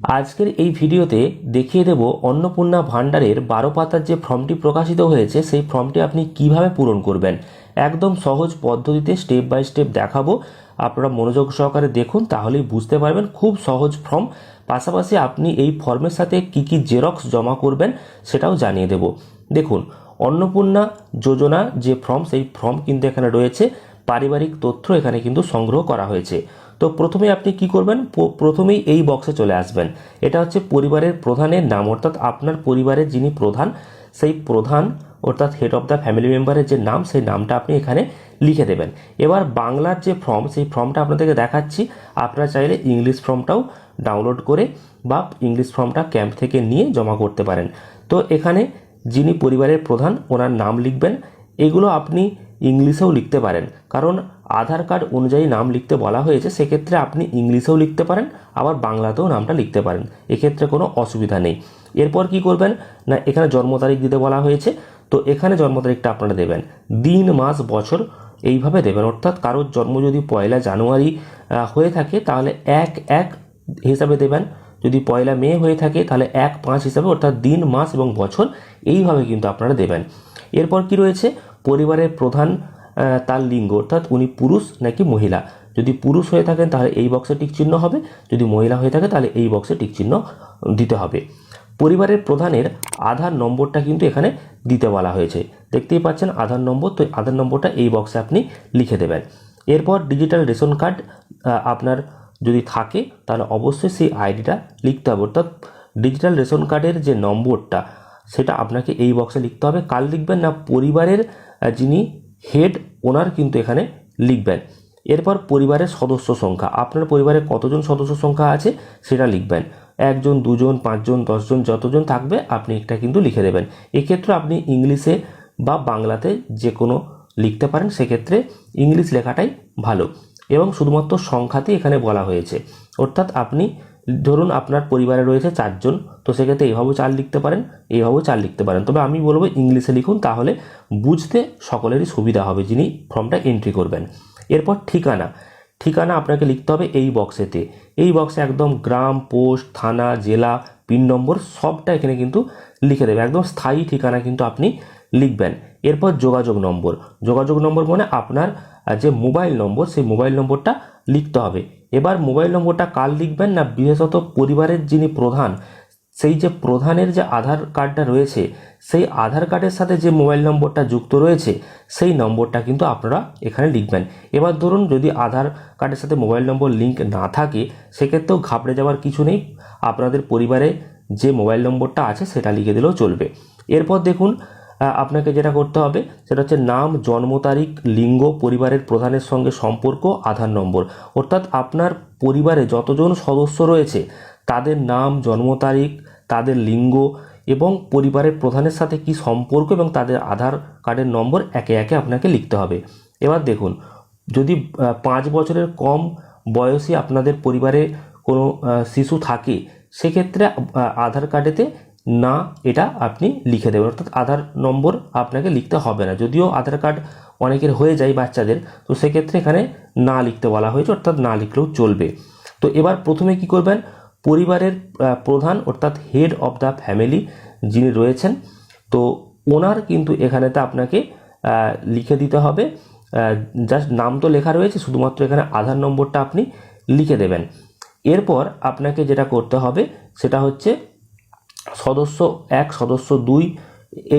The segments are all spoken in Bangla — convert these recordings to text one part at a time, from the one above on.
আজকের এই ভিডিওতে দেখিয়ে দেব অন্নপূর্ণা ভান্ডারের 12 পাতার যে ফর্মটি প্রকাশিত হয়েছে সেই ফর্মটি আপনি কিভাবে পূরণ করবেন। একদম সহজ পদ্ধতিতে স্টেপ বাই স্টেপ দেখাবো। আপনারা মনোযোগ সহকারে দেখুন, তাহলেই বুঝতে পারবেন। খুব সহজ ফর্ম, পাশাপাশি আপনি এই ফর্মের সাথে কি কি জেরক্স জমা করবেন সেটাও জানিয়ে দেব। দেখুন, অন্নপূর্ণা যোজনা যে ফর্ম, সেই ফর্ম কিন্তু এখানে রয়েছে। পারিবারিক তথ্য এখানে কিন্তু সংগ্রহ করা হয়েছে। তো প্রথমে আপনি কি করবেন, প্রথমেই এই বক্সে চলে আসবেন। এটা হচ্ছে পরিবারের প্রধানের নাম, অর্থাৎ আপনার পরিবারের যিনি প্রধান, সেই প্রধান অর্থাৎ হেড অফ দ্য ফ্যামিলি মেম্বারের যে নাম, সেই নামটা আপনি এখানে লিখে দেবেন। এবার বাংলার যে ফর্ম, সেই ফর্মটা আপনাদেরকে দেখাচ্ছি। আপনারা চাইলে ইংলিশ ফর্মটাও ডাউনলোড করে বা ইংলিশ ফর্মটা ক্যাম্প থেকে নিয়ে জমা করতে পারেন। তো এখানে যিনি পরিবারের প্রধান, ওনার নাম লিখবেন। এগুলো আপনি ইংলিশেও লিখতে পারেন, কারণ আধার কার্ড অনুযায়ী নাম লিখতে বলা হয়েছে। সেক্ষেত্রে আপনি ইংলিশেও লিখতে পারেন, আবার বাংলাতেও নামটা লিখতে পারেন, এক্ষেত্রে কোনো অসুবিধা নেই। এরপর কি করবেন না, এখানে জন্ম তারিখ দিতে বলা হয়েছে। তো এখানে জন্ম তারিখটা আপনারা দেবেন, দিন মাস বছর এইভাবে দেবেন। অর্থাৎ কারোর জন্ম যদি 1 জানুয়ারি হয়ে থাকে তাহলে 1-1 হিসাবে দেবেন। যদি 1 মে হয়ে থাকে তাহলে 1-5 হিসাবে, অর্থাৎ দিন মাস এবং বছর এইভাবে কিন্তু আপনারা দেবেন। এরপর কি রয়েছে, পরিবারের প্রধান তার লিঙ্গ, অর্থাৎ উনি পুরুষ নাকি মহিলা। যদি পুরুষ হয়ে থাকেন তাহলে এই বক্সে টিক চিহ্ন হবে, যদি মহিলা হয়ে থাকে তাহলে এই বক্সে টিক চিহ্ন দিতে হবে। পরিবারের প্রধানের আধার নম্বরটা কিন্তু এখানে দিতে বলা হয়েছে, দেখতেই পাচ্ছেন আধার নম্বর। তো আধার নম্বরটা এই বক্সে আপনি লিখে দেবেন। এরপর ডিজিটাল রেশন কার্ড আপনার যদি থাকে তাহলে অবশ্যই সেই আইডিটা লিখতে হবে, অর্থাৎ ডিজিটাল রেশন কার্ডের যে নম্বরটা সেটা আপনাকে এই বক্সে লিখতে হবে। কার লিখবেন না, পরিবারের যিনি হেড ওনার কিন্তু এখানে লিখবেন। এরপর পরিবারের সদস্য সংখ্যা, আপনার পরিবারে কতজন সদস্য সংখ্যা আছে সেটা লিখবেন। 1 জন, 2 জন, 5 জন, 10 জন, যতজন থাকবে আপনি এটা কিন্তু লিখে দেবেন। এক্ষেত্রে আপনি ইংলিশে বা বাংলাতে যে কোনো লিখতে পারেন, সেক্ষেত্রে ইংলিশ লেখাটাই ভালো। এবং শুধুমাত্র সংখ্যাতেই এখানে বলা হয়েছে, অর্থাৎ আপনি ধরুন আপনার পরিবারে রয়েছে 4 জন, তো সেক্ষেত্রে এইভাবেও 4 লিখতে পারেন, এইভাবেও 4 লিখতে পারেন। তবে আমি বলবো ইংলিশে লিখুন, তাহলে বুঝতে সকলেরই সুবিধা হবে যিনি ফর্মটা এন্ট্রি করবেন। এরপর ঠিকানা, ঠিকানা আপনাকে লিখতে হবে এই বক্সেতে। এই বক্সে একদম গ্রাম, পোস্ট, থানা, জেলা, পিন নম্বর সবটা এখানে কিন্তু লিখে দেবে। একদম স্থায়ী ঠিকানা কিন্তু আপনি লিখবেন। এরপর যোগাযোগ নম্বর, যোগাযোগ নম্বর মানে আপনার যে মোবাইল নম্বর, সেই মোবাইল নম্বরটা লিখতে হবে। এবার মোবাইল নম্বরটা কার লিখবেন না, বিশেষত পরিবারের যিনি প্রধান, সেই যে প্রধানের যে আধার কার্ডটা রয়েছে, সেই আধার কার্ডের সাথে যে মোবাইল নম্বরটা যুক্ত রয়েছে সেই নম্বরটা কিন্তু আপনারা এখানে লিখবেন। এবার ধরুন যদি আধার কার্ডের সাথে মোবাইল নম্বর লিঙ্ক না থাকে, সেক্ষেত্রেও ঘাবড়ে যাওয়ার কিছু নেই, আপনাদের পরিবারে যে মোবাইল নম্বরটা আছে সেটা লিখে দিলেও চলবে। এরপর দেখুন, আপনাকে যেটা করতে হবে সেটা হচ্ছে নাম, জন্ম তারিখ, লিঙ্গ, পরিবারের প্রধানের সঙ্গে সম্পর্ক, আধার নম্বর। অর্থাৎ আপনার পরিবারে যতজন সদস্য রয়েছে তাদের নাম, জন্ম তারিখ, তাদের লিঙ্গ এবং পরিবারের প্রধানের সাথে কি সম্পর্ক এবং তাদের আধার কার্ডের নম্বর একে একে আপনাকে লিখতে হবে। এবার দেখুন, যদি 5 বছরের কম বয়সী আপনাদের পরিবারে কোনো শিশু থাকে, সেক্ষেত্রে আধার কার্ডেতে না এটা আপনি লিখে দেবেন, অর্থাৎ আধার নম্বর আপনাকে লিখতে হবে না। যদিও আধার কার্ড অনেকের হয়ে যায় বাচ্চাদের, তো সেক্ষেত্রে এখানে না লিখতে বলা হয়েছে, অর্থাৎ না লিখলেও চলবে। তো এবার প্রথমে কি করবেন, পরিবারের প্রধান অর্থাৎ হেড অফ দ্য ফ্যামিলি যিনি রয়েছেন, তো ওনার কিন্তু এখানেতে আপনাকে লিখে দিতে হবে। জাস্ট নাম তো লেখা রয়েছে, শুধুমাত্র এখানে আধার নম্বরটা আপনি লিখে দেবেন। এরপর আপনাকে যেটা করতে হবে সেটা হচ্ছে সদস্য 1, সদস্য 2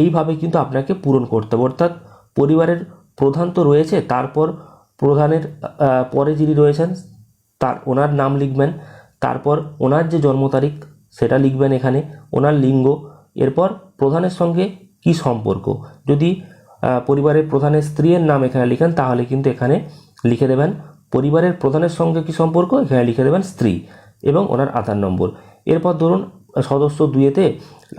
এইভাবে কিন্তু আপনাকে পূরণ করতে হবে। অর্থাৎ পরিবারের প্রধান তো রয়েছে, তারপর প্রধানের পরে যিনি রয়েছেন ওনার নাম লিখবেন, তারপর ওনার যে জন্ম তারিখ সেটা লিখবেন এখানে, ওনার লিঙ্গ, এরপর প্রধানের সঙ্গে কি সম্পর্ক। যদি পরিবারের প্রধানের স্ত্রীর নাম এখানে লিখেন তাহলে কিন্তু এখানে লিখে দেবেন পরিবারের প্রধানের সঙ্গে কি সম্পর্ক, এখানে লিখে দেবেন স্ত্রী এবং ওনার আধার নম্বর। এরপর ধরুন সদস্য 2-তে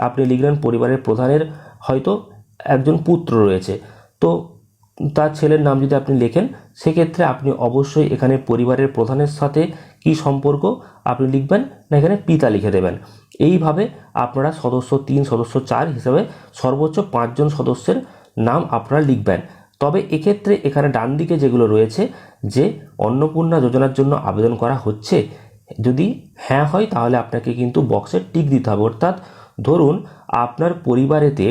আপনি লিখলেন পরিবারের প্রধানের হয়তো একজন পুত্র রয়েছে, তো তার ছেলের নাম যদি আপনি লেখেন, সেক্ষেত্রে আপনি অবশ্যই এখানে পরিবারের প্রধানের সাথে কি সম্পর্ক আপনি লিখবেন না, এখানে পিতা লিখে দেবেন। এইভাবে আপনারা সদস্য 3, সদস্য 4 হিসাবে সর্বোচ্চ 5 জন সদস্যের নাম আপনারা লিখবেন। তবে এক্ষেত্রে এখানে ডান দিকে যেগুলো রয়েছে যে অন্নপূর্ণা যোজনার জন্য আবেদন করা হচ্ছে, যদি হ্যাঁ হয় তাহলে আপনাকে কিন্তু বক্সে টিক দিতে হবে। অর্থাৎ ধরুন আপনার পরিবারেতে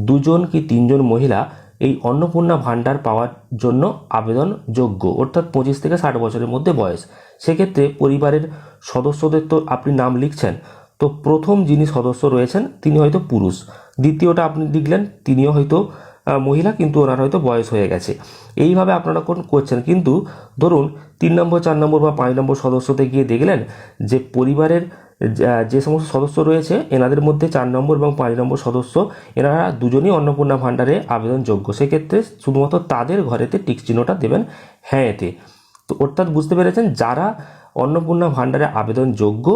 2জন কি 3জন মহিলা এই অন্নপূর্ণা ভাণ্ডার পাওয়ার জন্য আবেদন যোগ্য, অর্থাৎ 25 থেকে 60 বছরের মধ্যে বয়স। সেক্ষেত্রে পরিবারের সদস্যদের তো আপনি নাম লিখছেন, তো প্রথম যিনি সদস্য রয়েছেন তিনি হয়তো পুরুষ, দ্বিতীয়টা আপনি লিখলেন তিনিও হয়তো মহিলা, কিন্তু ওনার হয়তো বয়স হয়ে গেছে। এইভাবে আপনারা করছেন, কিন্তু ধরুন 3 নম্বর 4 নম্বর বা 5 নম্বর সদস্যতে গিয়ে দেখলেন যে পরিবারের যে সমস্ত সদস্য রয়েছে এনাদের মধ্যে 4 নম্বর এবং 5 নম্বর সদস্য এনারা দুজনই অন্নপূর্ণা ভাণ্ডারে আবেদনযোগ্য। সেক্ষেত্রে শুধুমাত্র তাদের ঘরেতে টিক চিহ্নটা দেবেন হ্যাঁ এতে। তো অর্থাৎ বুঝতে পেরেছেন, যারা অন্নপূর্ণা ভাণ্ডারে আবেদনযোগ্য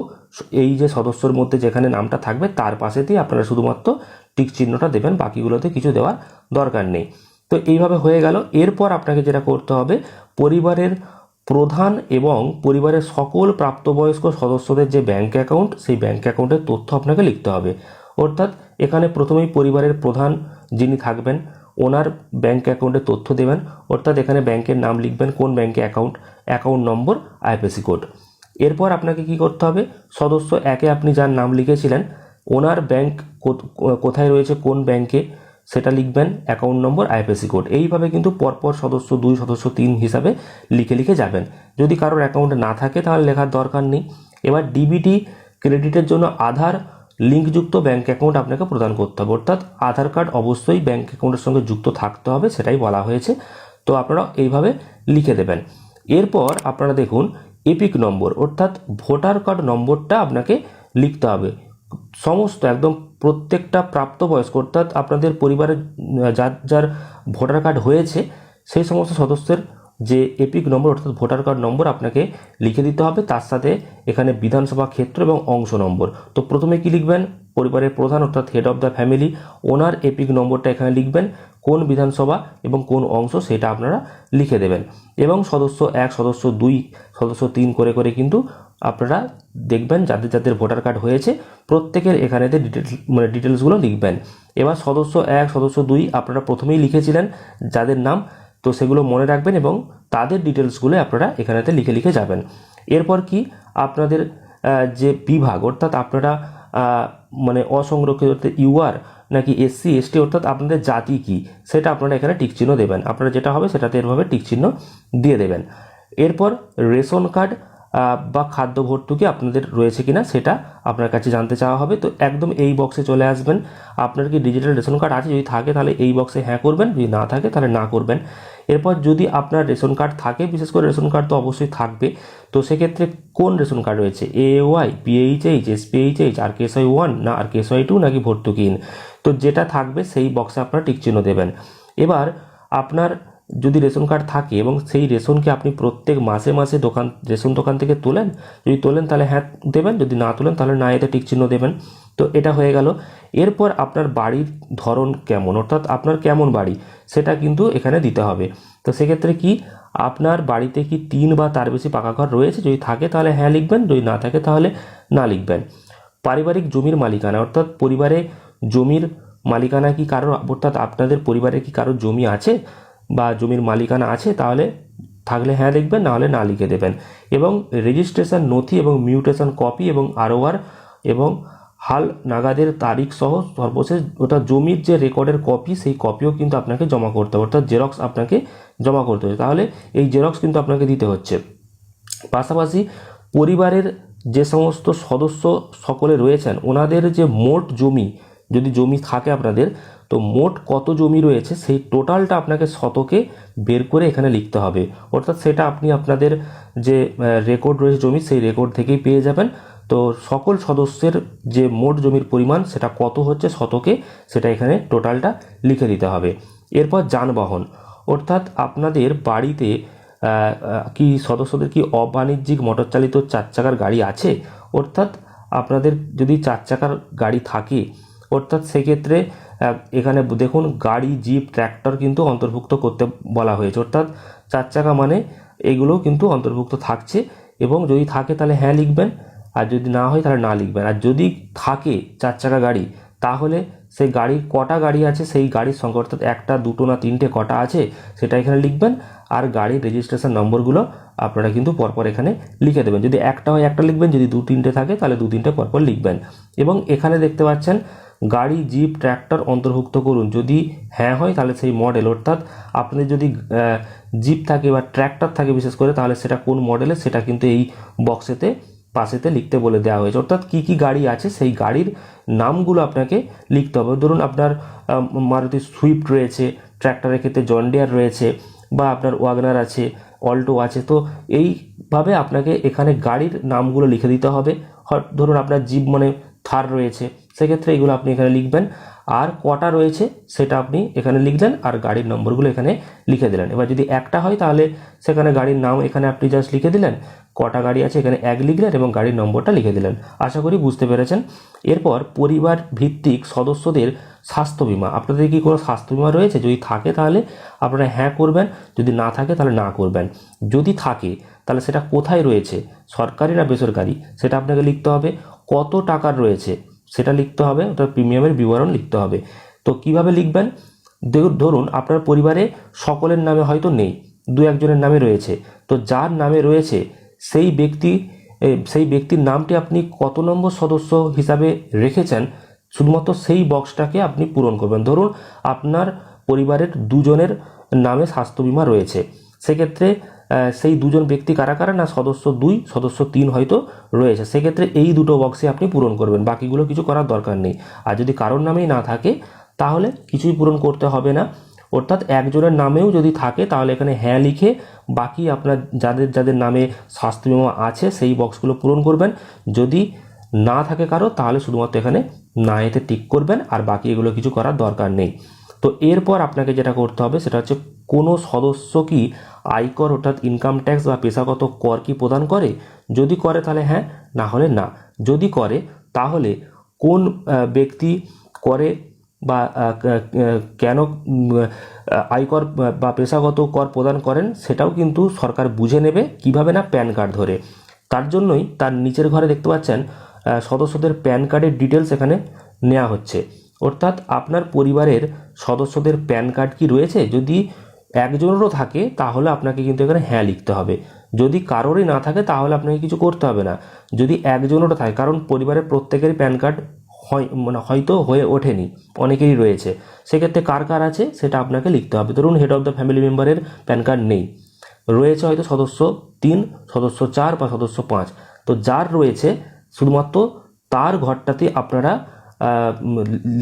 এই যে সদস্যর মধ্যে যেখানে নামটা থাকবে তার পাশেতেই আপনারা শুধুমাত্র টিক চিহ্নটা দেবেন, বাকিগুলোতে কিছু দেওয়ার দরকার নেই। তো এইভাবে হয়ে গেল। এরপর আপনাকে যেটা করতে হবে, পরিবারের প্রধান এবং পরিবারের সকল প্রাপ্তবয়স্ক সদস্যদের যে ব্যাংক অ্যাকাউন্ট, সেই ব্যাংক অ্যাকাউন্টের তথ্য আপনাকে লিখতে হবে। অর্থাৎ এখানে প্রথমেই পরিবারের প্রধান যিনি থাকবেন ওনার ব্যাংক অ্যাকাউন্টের তথ্য দেবেন। অর্থাৎ এখানে ব্যাংকের নাম লিখবেন, কোন ব্যাংকে অ্যাকাউন্ট নম্বর, আইএফএসসি কোড। এরপর আপনাকে কি করতে হবে, সদস্য একে আপনি যার নাম লিখেছিলেন ওনার ব্যাংক কোথায় রয়েছে, কোন ব্যাংকে, সেটা লিখবেন, অ্যাকাউন্ট নম্বর, আইএফএসসি কোড। এইভাবে কিন্তু পরপর সদস্য 2, সদস্য 3 হিসাবে লিখে যাবেন। যদি কারোর অ্যাকাউন্ট না থাকে তাহলে লেখার দরকার নেই। এবার ডিবিটি ক্রেডিটের জন্য আধার লিঙ্কযুক্ত ব্যাংক অ্যাকাউন্ট আপনাকে প্রদান করতে হবে। অর্থাৎ আধার কার্ড অবশ্যই ব্যাংক অ্যাকাউন্টের সঙ্গে যুক্ত থাকতে হবে, সেটাই বলা হয়েছে। তো আপনারা এইভাবে লিখে দেবেন। এরপর আপনারা দেখুন এপিক নম্বর, অর্থাৎ ভোটার কার্ড নম্বরটা আপনাকে লিখতে হবে। সমস্ত একদম প্রত্যেকটা প্রাপ্তবয়স্ক, অর্থাৎ আপনাদের পরিবারের যার যার ভোটার কার্ড হয়েছে সেই সমস্ত সদস্যের যে এপিক নম্বর অর্থাৎ ভোটার কার্ড নম্বর আপনাকে লিখে দিতে হবে। তার সাথে এখানে বিধানসভা ক্ষেত্র এবং অংশ নম্বর। তো প্রথমে কি লিখবেন, পরিবারের প্রধান অর্থাৎ head of the family, owner epic নম্বরটা এখানে লিখবেন, কোন বিধানসভা এবং কোন অংশ সেটা আপনারা লিখে দেবেন। এবং সদস্য 1, সদস্য 2, সদস্য 3 করে করে কিন্তু আপনারা দেখবেন যাদের যাদের ভোটার কার্ড হয়েছে প্রত্যেকের এখানেতে ডিটেলসগুলো লিখবেন। এবার সদস্য 1, সদস্য 2 আপনারা প্রথমেই লিখেছিলেন যাদের নাম, তো সেগুলো মনে রাখবেন এবং তাদের ডিটেলসগুলো আপনারা এখানেতে লিখে যাবেন। এরপর কি আপনাদের যে বিভাগ, অর্থাৎ আপনারা মানে অসংরক্ষিত ইউআর নাকি এসসি এসটি, অর্থাৎ আপনাদের জাতি কি সেটা আপনারা এখানে টিক চিহ্ন দেবেন। আপনারা যেটা হবে সেটাতে এরভাবে টিক চিহ্ন দিয়ে দেবেন। এরপর রেশন কার্ড বা খাদ্য ভর্তুকি আপনাদের রয়েছে কিনা সেটা আপনার কাছে জানতে চাওয়া হবে। তো একদম এই বক্সে চলে আসবেন, আপনার কি ডিজিটাল রেশন কার্ড আছে, যদি থাকে তাহলে এই বক্সে হ্যাঁ করবেন, যদি না থাকে তাহলে না করবেন। এরপর যদি আপনার রেশন কার্ড থাকে, বিশেষ করে রেশন কার্ড তো অবশ্যই থাকবে, তো সেক্ষেত্রে কোন রেশন কার্ড রয়েছে, এওয়াই, পিএইচএইচ, এসপিএইচএইচ, আরকেএসওয়াই 1 না আরকেএসওয়াই 2 নাকি ভর্তুকিহীন, তো যেটা থাকবে সেই বক্সে আপনারা টিক চিহ্ন দেবেন। এবার আপনার যদি রেশন কার্ড থাকে এবং সেই রেশনকে আপনি প্রত্যেক মাসে মাসে রেশন দোকান থেকে তোলেন, যদি তোলেন তাহলে হ্যাঁ দেবেন, যদি না তোলেন তাহলে না এতে টিক চিহ্ন দেবেন। তো এটা হয়ে গেল। এরপর আপনার বাড়ির ধরন কেমন, অর্থাৎ আপনার কেমন বাড়ি সেটা কিন্তু এখানে দিতে হবে। তো সেক্ষেত্রে কি আপনার বাড়িতে কি 3 বা তার বেশি পাকা ঘর রয়েছে, যদি থাকে তাহলে হ্যাঁ লিখবেন, যদি না থাকে তাহলে না লিখবেন। পারিবারিক জমির মালিকানা, অর্থাৎ পরিবারে জমির মালিকানা কি কারোর, অর্থাৎ আপনাদের পরিবারে কি কারোর জমি আছে বা জমির মালিকানা আছে, তাহলে থাকলে হ্যাঁ লিখবেন, না হলে না লিখে দেবেন। এবং রেজিস্ট্রেশন নথি এবং মিউটেশন কপি এবং আরওআর এবং হাল নাগাদের তারিখ সহ সর্বশেষ ওটা জমির যে রেকর্ডের কপি, সেই কপিও কিন্তু আপনাকে জমা করতে হবে, অর্থাৎ জেরক্স আপনাকে জমা করতে হবে, তাহলে এই জেরক্স কিন্তু আপনাকে দিতে হচ্ছে। পাশাপাশি পরিবারের যে সমস্ত সদস্য সকলে রয়েছেন ওনাদের যে মোট জমি, যদি জমি থাকে আপনাদের, তো মোট কত জমি রয়েছে সেই টোটালটা আপনাকে শতকে বের করে এখানে লিখতে হবে। অর্থাৎ সেটা আপনি আপনাদের যে রেকর্ড রয়েছে জমি, সেই রেকর্ড থেকেই পেয়ে যাবেন। তো সকল সদস্যের যে মোট জমির পরিমাণ সেটা কত হচ্ছে শতকে, সেটা এখানে টোটালটা লিখে দিতে হবে। এরপর যানবাহন, অর্থাৎ আপনাদের বাড়িতে কি সদস্যদের কি অবাণিজ্যিক মোটর চালিত 4 চাকার গাড়ি আছে, অর্থাৎ আপনাদের যদি 4 চাকার গাড়ি থাকে, অর্থাৎ সেক্ষেত্রে এখানে দেখুন গাড়ি, জিপ, ট্র্যাক্টর কিন্তু অন্তর্ভুক্ত করতে বলা হয়েছে, অর্থাৎ 4 চাকা মানে এগুলো কিন্তু অন্তর্ভুক্ত থাকছে। এবং যদি থাকে তাহলে হ্যাঁ লিখবেন, আর যদি না হয় তাহলে না লিখবেন। আর যদি থাকে 4 চাকা গাড়ি তাহলে সেই গাড়ি কটা গাড়ি আছে সেই গাড়ির সংখ্যা, অর্থাৎ একটা দুটো না তিনটে কটা আছে সেটা এখানে লিখবেন। আর গাড়ির রেজিস্ট্রেশন নম্বরগুলো আপনারা কিন্তু পরপর এখানে লিখে দেবেন। যদি একটা হয় একটা লিখবেন, যদি দু তিনটে থাকে তাহলে দু তিনটে পরপর লিখবেন। এবং এখানে দেখতে পাচ্ছেন গাড়ি, জিপ, ট্র্যাক্টর অন্তর্ভুক্ত করুন। যদি হ্যাঁ হয় তাহলে সেই মডেল, অর্থাৎ আপনাদের যদি জিপ থাকে বা ট্র্যাক্টর থাকে বিশেষ করে, তাহলে সেটা কোন মডেলের সেটা কিন্তু এই বক্সেতে পাশেতে লিখতে বলে দেওয়া হয়েছে। অর্থাৎ কী কী গাড়ি আছে সেই গাড়ির নামগুলো আপনাকে লিখতে হবে। ধরুন আপনার মারুতি সুইফট রয়েছে, ট্র্যাক্টরের ক্ষেত্রে জন ডিয়ার রয়েছে, বা আপনার ওয়াগনার আছে, অল্টো আছে। তো এইভাবে আপনাকে এখানে গাড়ির নামগুলো লিখে দিতে হবে। ধরুন আপনার জিপ মানে থার রয়েছে, সেক্ষেত্রে এগুলো আপনি এখানে লিখবেন। আর কটা রয়েছে সেটা আপনি এখানে লিখলেন, আর গাড়ির নম্বরগুলো এখানে লিখে দিলেন। এবার যদি একটা হয় তাহলে সেখানে গাড়ির নাম এখানে আপনি জাস্ট লিখে দিলেন, কটা গাড়ি আছে এখানে এক লিখলেন এবং গাড়ির নম্বরটা লিখে দিলেন। আশা করি বুঝতে পেরেছেন। এরপর পরিবার ভিত্তিক সদস্যদের স্বাস্থ্য বিমা। আপনাদের কি কোনো স্বাস্থ্য বিমা রয়েছে? যদি থাকে তাহলে আপনারা হ্যাঁ করবেন, যদি না থাকে তাহলে না করবেন। যদি থাকে তাহলে সেটা কোথায় রয়েছে, সরকারি না বেসরকারি, সেটা আপনাকে লিখতে হবে। কত টাকার রয়েছে সেটা লিখতে হবে, অর্থাৎ প্রিমিয়ামের বিবরণ লিখতে হবে। তো কিভাবে লিখবেন? ধরুন আপনার পরিবারে সকলের নামে হয়তো নেই, দু একজনের নামে রয়েছে। তো যার নামে রয়েছে সেই ব্যক্তির নামটি আপনি কত নম্বর সদস্য হিসাবে রেখেছেন, শুধুমাত্র সেই বক্সটাকে আপনি পূরণ করবেন। ধরুন আপনার পরিবারের দুজনের নামে স্বাস্থ্য বিমা রয়েছে, সেক্ষেত্রে সেই দুজন ব্যক্তি কারা কারা, না সদস্য 2 সদস্য 3 হয়তো রয়েছে, সেক্ষেত্রে এই দুটো বক্সে আপনি পূরণ করবেন, বাকিগুলো কিছু করার দরকার নেই। আর যদি কারোর নামেই না থাকে তাহলে কিছুই পূরণ করতে হবে না। অর্থাৎ একজনের নামেও যদি থাকে তাহলে এখানে হ্যাঁ লিখে বাকি আপনার যাদের যাদের নামে স্বাস্থ্য বিমা আছে সেই বক্সগুলো পূরণ করবেন। যদি না থাকে কারো তাহলে শুধুমাত্র এখানে না এতে টিক করবেন, আর বাকি এগুলো কিছু করার দরকার নেই। তো এরপর আপনাকে যেটা করতে হবে সেটা হচ্ছে কোনো সদস্য কি আয়কর অর্থাৎ ইনকাম ট্যাক্স বা পেশাগত কর কি প্রদান করে। যদি করে তাহলে হ্যাঁ, না হলে না। যদি করে তাহলে কোন ব্যক্তি করে বা কেন আয়কর বা পেশাগত কর প্রদান করেন সেটাও কিন্তু সরকার বুঝে নেবে। কিভাবে না, প্যান কার্ড ধরে। তার জন্যই তার নিচের ঘরে দেখতে পাচ্ছেন সদস্যদের প্যান কার্ডের ডিটেলস এখানে নেওয়া হচ্ছে। অর্থাৎ আপনার পরিবারের সদস্যদের প্যান কার্ড কি রয়েছে, যদি একজনেরও থাকে তাহলে আপনাকে কিন্তু এখানে হ্যাঁ লিখতে হবে। যদি কারোরই না থাকে তাহলে আপনাকে কিছু করতে হবে না। যদি একজনেরও থাকে, কারণ পরিবারের প্রত্যেকেরই প্যান কার্ড হয়তো হয়ে ওঠেনি, অনেকেরই রয়েছে, সেক্ষেত্রে কার কার আছে সেটা আপনাকে লিখতে হবে। ধরুন হেড অফ দ্য ফ্যামিলি মেম্বারের প্যান কার্ড নেই, রয়েছে হয়তো সদস্য 3, সদস্য 4 বা সদস্য 5। তো যার রয়েছে শুধুমাত্র তার ঘরটাতে আপনারা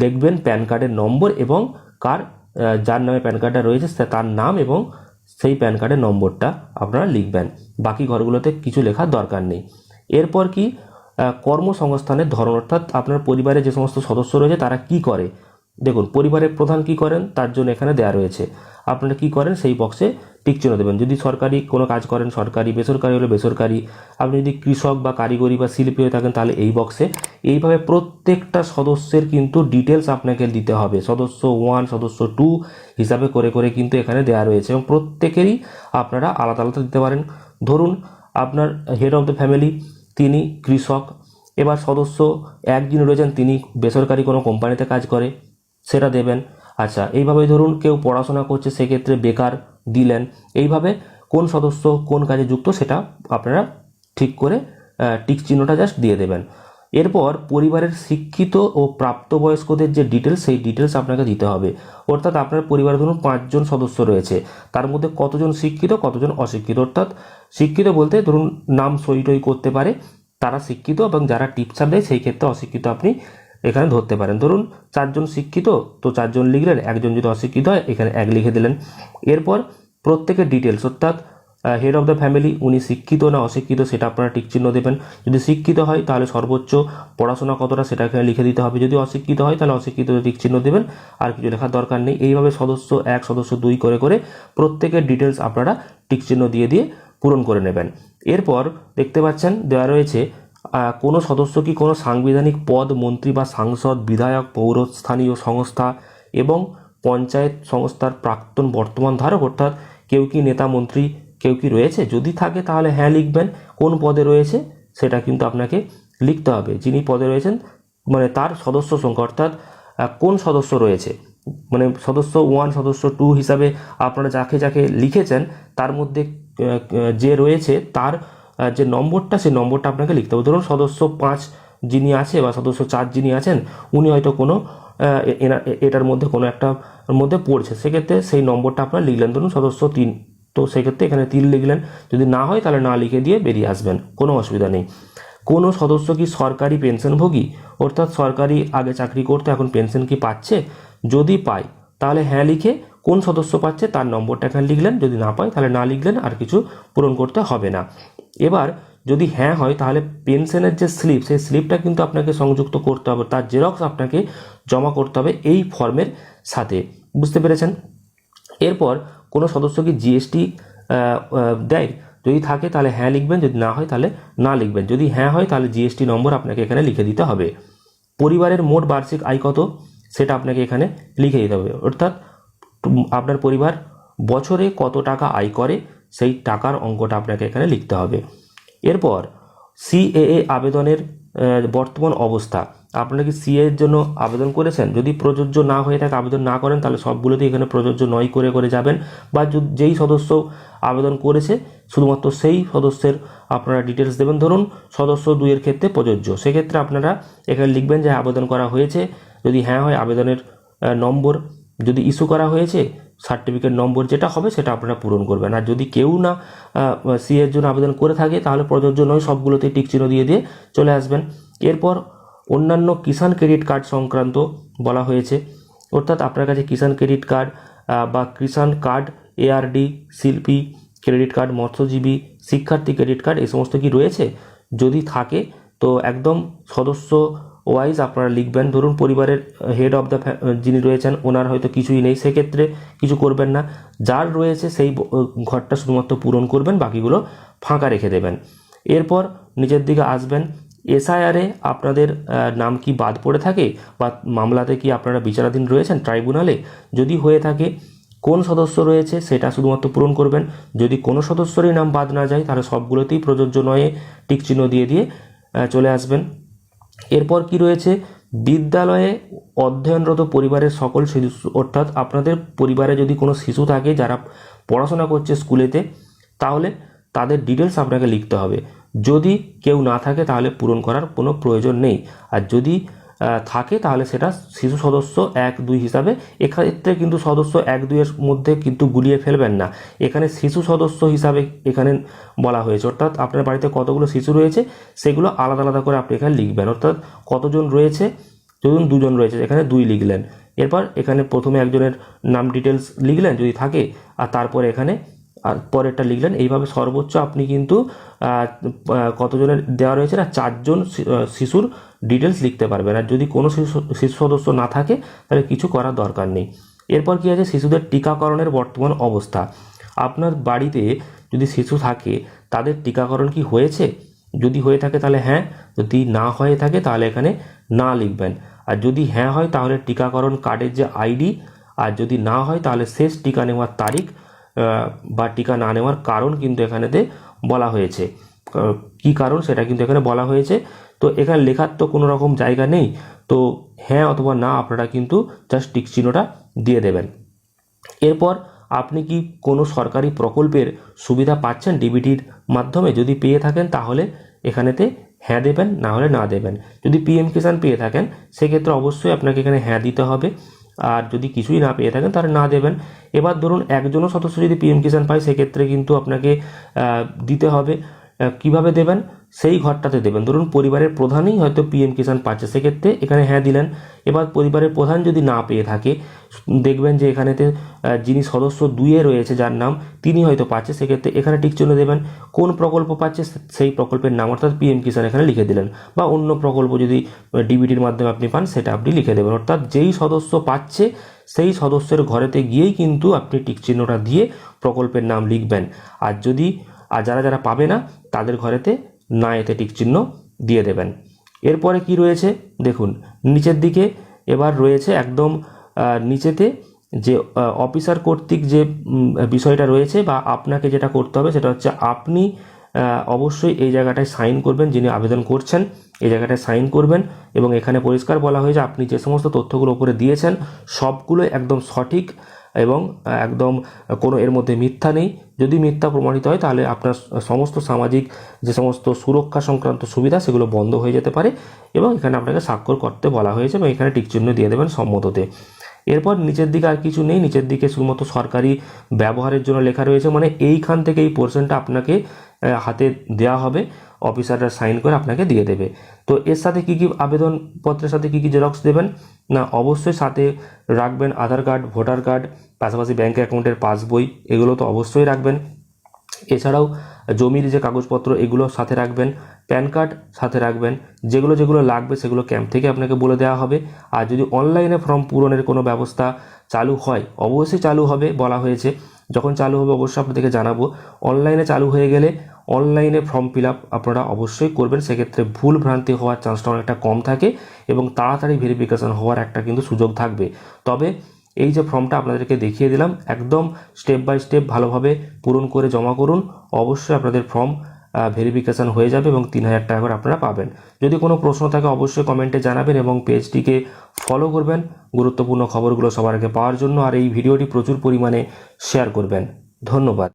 লিখবেন প্যান কার্ডের নম্বর এবং যার নামে প্যান কার্ডটা রয়েছে তার নাম এবং সেই প্যান কার্ডের নম্বরটা আপনারা লিখবেন। বাকি ঘরগুলোতে কিছু লেখার দরকার নেই। এরপর কি, কর্মসংস্থানের ধরন, অর্থাৎ আপনার পরিবারে যে সমস্ত সদস্য রয়েছে তারা কি করে। দেখুন পরিবারের প্রধান কি করেন তার জন্য এখানে দেওয়া রয়েছে, আপনারা কি করেন সেই বক্সে টিক চিহ্ন দেবেন। যদি সরকারি কোনো কাজ করেন সরকারি, বেসরকারি হলে বেসরকারি, আপনি যদি কৃষক বা কারিগরি বা শিল্পী হয়ে থাকেন তাহলে এই বক্সে। এইভাবে প্রত্যেকটা সদস্যের কিন্তু ডিটেলস আপনাকে দিতে হবে, সদস্য 1 সদস্য 2 হিসাবে করে করে কিন্তু এখানে দেওয়া রয়েছে, এবং প্রত্যেকেরই আপনারা আলাদা আলাদা দিতে পারেন। ধরুন আপনার হেড অফ দ্য ফ্যামিলি তিনি কৃষক, এবার সদস্য 1 যিনি রয়েছেন তিনি বেসরকারি কোনো কোম্পানিতে কাজ করে, সেটা দেবেন। আচ্ছা, এইভাবে ধরুন কেউ পড়াশোনা করছে সেক্ষেত্রে বেকার দিলেন। এইভাবে কোন সদস্য কোন কাজে যুক্ত সেটা আপনারা ঠিক করে টিক চিহ্নটা জাস্ট দিয়ে দেবেন। এরপর পরিবারের শিক্ষিত ও প্রাপ্তবয়স্কদের যে ডিটেলস সেই ডিটেলস আপনাকে দিতে হবে। অর্থাৎ আপনার পরিবারে ধরুন 5 জন সদস্য রয়েছে, তার মধ্যে কতজন শিক্ষিত কতজন অশিক্ষিত। অর্থাৎ শিক্ষিত বলতে ধরুন নাম সই টই করতে পারে তারা শিক্ষিত, এবং যারা টিপসার দেয় সেই ক্ষেত্রে অশিক্ষিত আপনি এখানে ধরতে পারেন। ধরুন 4 জন শিক্ষিত তো 4 জন লিখলেন, একজন যদি অশিক্ষিত হয় এখানে 1 লিখে দিলেন। এরপর প্রত্যেকের ডিটেলস, অর্থাৎ হেড অফ দ্য ফ্যামিলি উনি শিক্ষিত না অশিক্ষিত সেটা আপনারা টিক চিহ্ন দেবেন। যদি শিক্ষিত হয় তাহলে সর্বোচ্চ পড়াশোনা কতটা সেটা এখানে লিখে দিতে হবে, যদি অশিক্ষিত হয় তাহলে অশিক্ষিত টিক চিহ্ন দেবেন, আর কিছু লেখার দরকার নেই। এইভাবে সদস্য 1 সদস্য 2 করে করে প্রত্যেকের ডিটেলস আপনারা টিক চিহ্ন দিয়ে দিয়ে পূরণ করে নেবেন। এরপর দেখতে পাচ্ছেন দেওয়া রয়েছে কোনো সদস্য কি কোনো সাংবিধানিক পদ, মন্ত্রী বা সাংসদ, বিধায়ক, পৌর স্থানীয় সংস্থা এবং পঞ্চায়েত সংস্থার প্রাক্তন বর্তমান ধারক, অর্থাৎ কেউ কি নেতা মন্ত্রী কেউ কি রয়েছে। যদি থাকে তাহলে হ্যাঁ লিখবেন, কোন পদে রয়েছে সেটা কিন্তু আপনাকে লিখতে হবে। যিনি পদে রয়েছেন মানে তার সদস্য সংখ্যা, অর্থাৎ কোন সদস্য রয়েছে, মানে সদস্য 1 সদস্য 2 হিসাবে আপনারা যাকে যাকে লিখেছেন তার মধ্যে যে রয়েছে তার যে নম্বরটা, সেই নম্বরটা আপনাকে লিখতে হবে। ধরুন সদস্য 5 যিনি আছে বা সদস্য 4 যিনি আছেন, উনি হয়তো কোনো এটার মধ্যে কোনো একটা মধ্যে পড়ছে, সেক্ষেত্রে সেই নম্বরটা আপনারা লিখলেন। ধরুন সদস্য 3, তো সেক্ষেত্রে এখানে 3 লিখলেন। যদি না হয় তাহলে না লিখে দিয়ে বেরিয়ে আসবেন, কোনো অসুবিধা নেই। কোনো সদস্য কি সরকারি পেনশনভোগী, অর্থাৎ সরকারি আগে চাকরি করতে এখন পেনশন কি পাচ্ছে? যদি পায় তাহলে হ্যাঁ লিখে কোন সদস্য পাচ্ছে তার নম্বরটা এখানে লিখলেন, যদি না পায় তাহলে না লিখলেন, আর কিছু পূরণ করতে হবে না। এবার যদি হ্যাঁ হয় তাহলে পেনশনের যে স্লিপ, সেই স্লিপটা কিন্তু আপনাকে সংযুক্ত করতে হবে, তার জেরক্স আপনাকে জমা করতে হবে এই ফর্মের সাথে। বুঝতে পেরেছেন? এরপর কোনো সদস্য কি জিএসটি দেয়, যদি থাকে তাহলে হ্যাঁ লিখবেন, যদি না হয় তাহলে না লিখবেন। যদি হ্যাঁ হয় তাহলে জিএসটি নম্বর আপনাকে এখানে লিখে দিতে হবে। পরিবারের মোট বার্ষিক আয় কত, সেটা আপনাকে এখানে লিখে দিতে হবে, অর্থাৎ আপনার পরিবার বছরে কত টাকা আয় করে সেই টাকার অঙ্কটা আপনাকে এখানে লিখতে হবে। এরপর সিএএ আবেদনের বর্তমান অবস্থা, আপনারা কি সিএ এর জন্য আবেদন করেছেন? যদি প্রযোজ্য না হয়ে থাকে, আবেদন না করেন, তাহলে সবগুলোতেই এখানে প্রযোজ্য নয় করে করে যাবেন, বা যেই সদস্য আবেদন করেছে শুধুমাত্র সেই সদস্যের আপনারা ডিটেলস দেবেন। ধরুন সদস্য 2 এর ক্ষেত্রে প্রযোজ্য, সেক্ষেত্রে আপনারা এখানে লিখবেন যে আবেদন করা হয়েছে, যদি হ্যাঁ হয় আবেদনের নম্বর, যদি ইস্যু করা হয়েছে সার্টিফিকেট নম্বর যেটা হবে সেটা আপনারা পূরণ করবেন। আর যদি কেউ না সি এর জন্য আবেদন করে থাকে তাহলে প্রযোজ্য নয়, সবগুলোতে টিক চিহ্ন দিয়ে দিয়ে চলে আসবেন। এরপর অন্যান্য কিষাণ ক্রেডিট কার্ড সংক্রান্ত বলা হয়েছে, অর্থাৎ আপনার কাছে কিষাণ ক্রেডিট কার্ড বা কিষাণ কার্ড, এআরডি, শিল্পী ক্রেডিট কার্ড, মৎস্যজীবী, শিক্ষার্থী ক্রেডিট কার্ড, এই সমস্ত কি রয়েছে? যদি থাকে তো একদম সদস্য ওয়াইজ আপনারা লিখবেন। ধরুন পরিবারের হেড অফ দ্য যিনি রয়েছেন ওনার হয়তো কিছুই নেই, সেক্ষেত্রে কিছু করবেন না, যার রয়েছে সেই ঘরটা শুধুমাত্র পূরণ করবেন, বাকিগুলো ফাঁকা রেখে দেবেন। এরপর নিচের দিকে আসবেন, এসআইআরে আপনাদের নাম কি বাদ পড়ে থাকে বা মামলাতে কি আপনারা বিচারাধীন রয়েছেন ট্রাইব্যুনালে, যদি হয়ে থাকে কোন সদস্য রয়েছে সেটা শুধুমাত্র পূরণ করবেন। যদি কোনো সদস্যরই নাম বাদ না যায় তাহলে সবগুলোতেই প্রযোজ্য নয়ে টিক চিহ্ন দিয়ে দিয়ে চলে আসবেন। এরপর কি রয়েছে, বিদ্যালয়ে অধ্যয়নরত পরিবারের সকল শিশু, অর্থাৎ আপনাদের পরিবারে যদি কোনো শিশু থাকে যারা পড়াশোনা করছে স্কুলেতে, তাহলে তাদের ডিটেলস আপনাকে লিখতে হবে। যদি কেউ না থাকে তাহলে পূরণ করার কোনো প্রয়োজন নেই, আর যদি থাকে তাহলে সেটা শিশু সদস্য 1, 2 হিসাবে, এক্ষেত্রে কিন্তু সদস্য 1, 2 এর মধ্যে কিন্তু গুলিয়ে ফেলবেন না, এখানে শিশু সদস্য হিসাবে এখানে বলা হয়েছে, অর্থাৎ আপনার বাড়িতে কতগুলো শিশু রয়েছে সেগুলো আলাদা আলাদা করে আপনি এখানে লিখবেন, অর্থাৎ কতজন রয়েছে, ধরুন 2 জন রয়েছে এখানে 2 লিখলেন। এরপর এখানে প্রথমে একজনের নাম ডিটেলস লিখলেন যদি থাকে, আর তারপরে এখানে আর পরেরটা লিখলেন। এইভাবে সর্বোচ্চ আপনি কিন্তু কতজনের দেওয়া রয়েছে না, 4 জন শিশুর ডিটেলস লিখতে পারবেন। আর যদি কোনো শিশু সদস্য না থাকে তাহলে কিছু করার দরকার নেই। এরপর কি আছে, শিশুদের টিকাকরণের বর্তমান অবস্থা। আপনার বাড়িতে যদি শিশু থাকে তাদের টিকাকরণ কি হয়েছে, যদি হয়ে থাকে তাহলে হ্যাঁ, যদি না হয়ে থাকে তাহলে এখানে না লিখবেন। আর যদি হ্যাঁ হয় তাহলে টিকাকরণ কার্ডের যে আইডি, আর যদি না হয় তাহলে শেষ টিকা নেওয়ার তারিখ বা টিকা না নেওয়ার কারণ কিন্তু এখানেতে বলা হয়েছে, কি কারণ সেটা কিন্তু এখানে বলা হয়েছে। তো এখানে লেখার তো কোনো রকম জায়গা নেই, তো হ্যাঁ অথবা না আপনারা কিন্তু জাস্ট টিক চিহ্নটা দিয়ে দেবেন। এরপর আপনি কি কোনো সরকারি প্রকল্পের সুবিধা পাচ্ছেন ডিবিটির মাধ্যমে, যদি পেয়ে থাকেন তাহলে এখানেতে হ্যাঁ দেবেন, না হলে না দেবেন। যদি পিএম কিষাণ পেয়ে থাকেন সেক্ষেত্রে অবশ্যই আপনাকে এখানে হ্যাঁ দিতে হবে, আর যদি কিছুই না পেয়ে থাকেন তাহলে না দেবেন। এবার ধরুন একজনও সদস্য যদি পিএম কিষাণ পায় সেক্ষেত্রে কিন্তু আপনাকে দিতে হবে। কিভাবে দেবেন, সেই ঘরটাতে দেবেন। ধরুন পরিবারের প্রধানই হয়তো পিএম কিষাণ পাচ্ছে, সেক্ষেত্রে এখানে হ্যাঁ দিলেন। এবার পরিবারের প্রধান যদি না পেয়ে থাকে, দেখবেন যে এখানেতে যিনি সদস্য 2 রয়েছে যার নাম, তিনি হয়তো পাচ্ছে, সেক্ষেত্রে এখানে টিক চিহ্ন দেবেন। কোন প্রকল্প পাচ্ছে সেই প্রকল্পের নাম, অর্থাৎ পিএম কিষাণ এখানে লিখে দিলেন, বা অন্য প্রকল্প যদি ডিবিটির মাধ্যমে আপনি পান সেটা আপনি লিখে দেবেন। অর্থাৎ যেই সদস্য পাচ্ছে সেই সদস্যের ঘরেতে গিয়েই কিন্তু আপনি টিক চিহ্নটা দিয়ে প্রকল্পের নাম লিখবেন। আর যারা যারা পাবে না তাদের ঘরেতে না এতে টিক চিহ্ন দিয়ে দেবেন। এরপরে কি রয়েছে দেখুন নিচের দিকে, এবার রয়েছে একদম নিচেতে যে অফিসার কর্তৃক যে বিষয়টা রয়েছে, বা আপনাকে যেটা করতে হবে সেটা হচ্ছে আপনি অবশ্যই এই জায়গাটায় সাইন করবেন, যিনি আবেদন করছেন এই জায়গাটায় সাইন করবেন। এবং এখানে পরিষ্কার বলা হয়েছে আপনি যে সমস্ত তথ্যগুলো উপরে দিয়েছেন সবগুলো একদম সঠিক এবং একদম কোনো এর মধ্যে মিথ্যা নেই। যদি মিথ্যা প্রমাণিত হয় তাহলে আপনার সমস্ত সামাজিক যে সমস্ত সুরক্ষা সংক্রান্ত সুবিধা সেগুলো বন্ধ হয়ে যেতে পারে। এবং এখানে আপনাকে স্বাক্ষর করতে বলা হয়েছে এবং এখানে টিকচিহ্ন দিয়ে দেবেন সম্মততে। এরপর নিচের দিকে আর কিছু নেই, নিচের দিকে শুধুমাত্র সরকারি ব্যবহারের জন্য লেখা রয়েছে, মানে এইখান থেকে এই পোর্শনটা আপনাকে হাতে দেওয়া হবে, অফিসাররা সাইন করে আপনাকে দিয়ে দেবে। তো এর সাথে কি কি আবেদনপত্রের সাথে কি কি জেরক্স দেবেন না, অবশ্যই সাথে রাখবেন আধার কার্ড, ভোটার কার্ড, পাশাপাশি ব্যাঙ্ক অ্যাকাউন্টের পাসবই, এগুলো তো অবশ্যই রাখবেন। এছাড়াও জমির যে কাগজপত্র এগুলো সাথে রাখবেন, প্যান কার্ড সাথে রাখবেন। যেগুলো যেগুলো লাগবে সেগুলো ক্যাম্প থেকে আপনাকে বলে দেওয়া হবে। আর যদি অনলাইনে ফর্ম পূরণের কোনো ব্যবস্থা চালু হয়, অবশ্যই চালু হবে বলা হয়েছে, যখন চালু হবে অবশ্যই আপনাদেরকে জানাবো। অনলাইনে চালু হয়ে গেলে অনলাইনে ফর্ম ফিল আপ আপনারা অবশ্যই করবেন, সেক্ষেত্রে ভুল ভ্রান্তি হওয়ার চান্সটা অনেকটা কম থাকে এবং তাড়াতাড়ি ভেরিফিকেশন হওয়ার একটা কিন্তু সুযোগ থাকবে। তবে এই যে ফর্মটা আপনাদেরকে দেখিয়ে দিলাম একদম স্টেপ বাই স্টেপ ভালোভাবে পূরণ করে জমা করুন, অবশ্যই আপনাদের ফর্ম ভেরিফিকেশান হয়ে যাবে এবং 3000 টাকা করে আপনারা পাবেন। যদি কোনো প্রশ্ন থাকে অবশ্যই কমেন্টে জানাবেন এবং পেজটিকে ফলো করবেন গুরুত্বপূর্ণ খবরগুলো সবার আগে পাওয়ার জন্য। আর এই ভিডিওটি প্রচুর পরিমাণে শেয়ার করবেন। ধন্যবাদ।